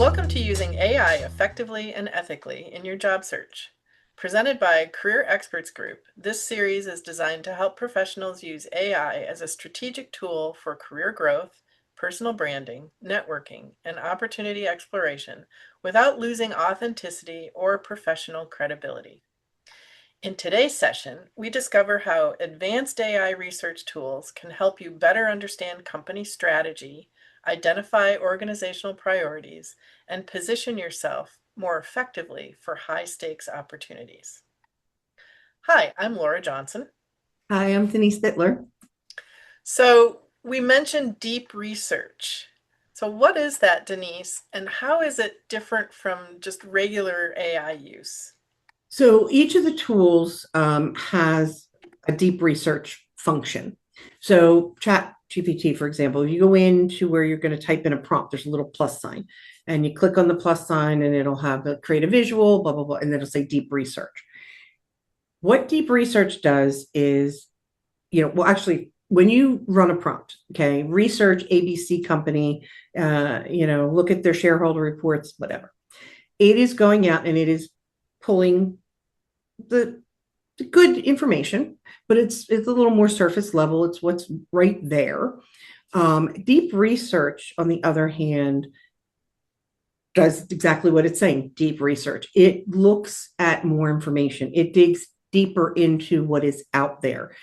Welcome to Using AI Effectively and Ethically in Your Job Search. Presented by Career Experts Group, this series is designed to help professionals use AI as a strategic tool for career growth, personal branding, networking, and opportunity exploration without losing authenticity or professional credibility. In today's session, we discover how advanced AI research tools can help you better understand company strategy, identify organizational priorities, and position yourself more effectively for high-stakes opportunities. Hi, I'm Laura Johnson. Hi, I'm Denise Bittler. So we mentioned deep research. So what is that, Denise, and how is it different from just regular AI use? So each of the tools has a deep research function. So Chat GPT, for example, if you go into where you're going to type in a prompt, there's a little plus sign, and you click on the plus sign, and it'll have the create a visual, blah, blah, blah, and then it'll say deep research. What deep research does is, actually, when you run a prompt, okay, research ABC company, look at their shareholder reports, whatever. It is going out and it is pulling the good information, but it's a little more surface level. It's what's right there. Deep research, on the other hand, does exactly what it's saying. Deep research. It looks at more information. It digs deeper into what is out there.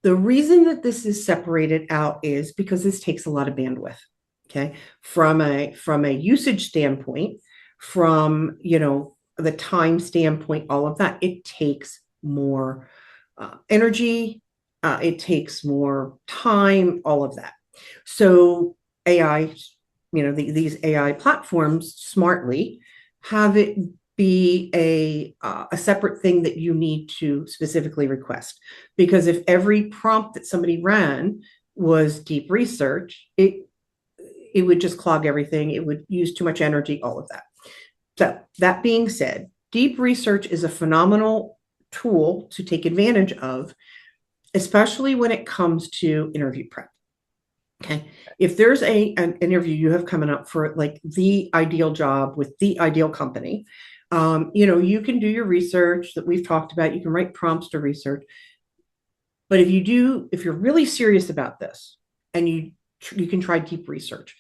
The reason that this is separated out is because this takes a lot of bandwidth. Okay, from a usage standpoint, from the time standpoint, all of that, it takes more energy, it takes more time, all of that. So AI, these AI platforms smartly have it be a separate thing that you need to specifically request. Because if every prompt that somebody ran was deep research, it would just clog everything. It would use too much energy, all of that. So that being said, deep research is a phenomenal tool to take advantage of, especially when it comes to interview prep. Okay. If there's an interview you have coming up for like the ideal job with the ideal company, you can do your research that we've talked about. You can write prompts to research. But if you're really serious about this, and you can try deep research.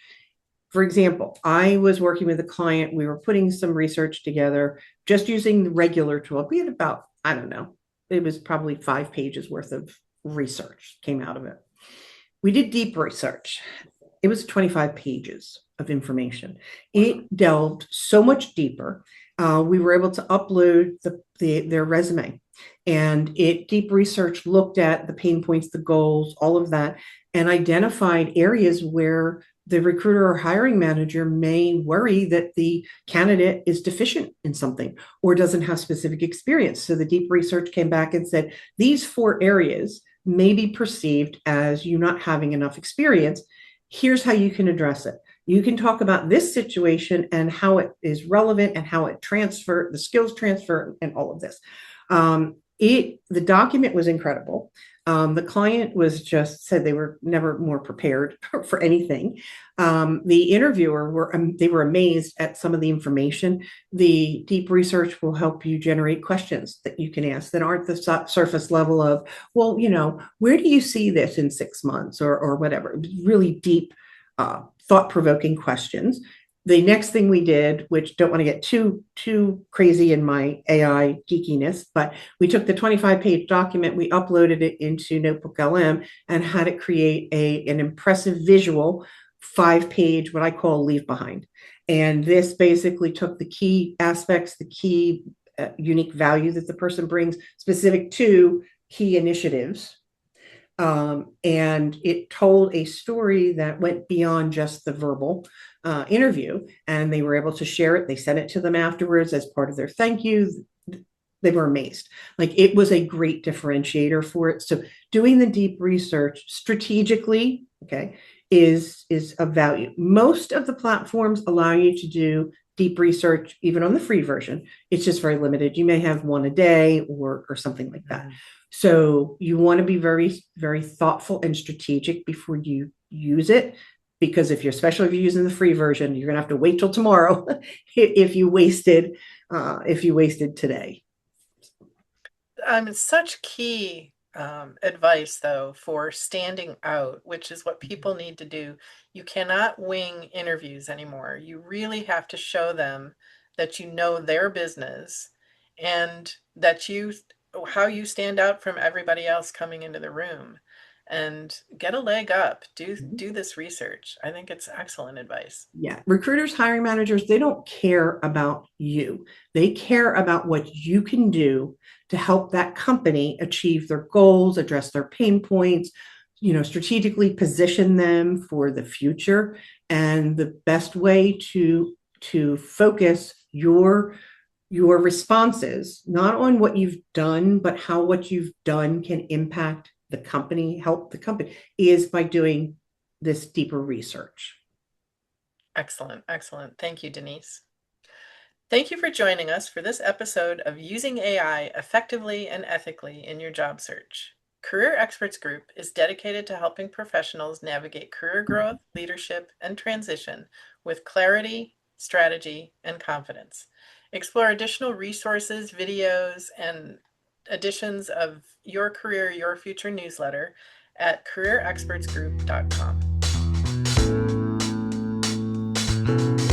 For example, I was working with a client. We were putting some research together just using the regular tool. We had about, I don't know, it was probably 5 pages worth of research came out of it. We did deep research. It was 25 pages of information. It delved so much deeper. We were able to upload their resume, and deep research looked at the pain points, the goals, all of that, and identified areas where the recruiter or hiring manager may worry that the candidate is deficient in something or doesn't have specific experience. So the deep research came back and said, these 4 areas may be perceived as you not having enough experience. Here's how you can address it. You can talk about this situation and how it is relevant and how it transfer, the skills transfer, and all of this. The document was incredible. The client said they were never more prepared for anything. The interviewer they were amazed at some of the information. The deep research will help you generate questions that you can ask that aren't the surface level of, well, where do you see this in 6 months or whatever. Really deep, thought-provoking questions. The next thing we did, which don't want to get too crazy in my AI geekiness, but we took the 25-page document, we uploaded it into Notebook LM, and had it create an impressive visual 5-page, what I call leave behind. And this basically took the key aspects, the key unique value that the person brings, specific to key initiatives. And it told a story that went beyond just the verbal interview, and they were able to share it. They sent it to them afterwards as part of their thank you. They were amazed. Like, it was a great differentiator for it. So doing the deep research strategically, okay, is of value. Most of the platforms allow you to do deep research, even on the free version. It's just very limited. You may have 1 a day or something like that. So you want to be very, very thoughtful and strategic before you use it. because especially if you're using the free version, you're going to have to wait till tomorrow if you wasted today. Such key advice, though, for standing out, which is what people need to do. You cannot wing interviews anymore. You really have to show them that you know their business and that how you stand out from everybody else coming into the room and get a leg up. Do this research. I think it's excellent advice. Yeah, recruiters, hiring managers, they don't care about you. They care about what you can do to help that company achieve their goals, address their pain points, strategically position them for the future. And the best way to focus your responses, not on what you've done, but how what you've done can impact the company, help the company, is by doing this deeper research. Excellent, excellent. Thank you, Denise. Thank you for joining us for this episode of Using AI Effectively and Ethically in Your Job Search. Career Experts Group is dedicated to helping professionals navigate career growth, leadership, and transition with clarity, strategy, and confidence. Explore additional resources, videos, and editions of Your Career, Your Future newsletter at careerexpertsgroup.com.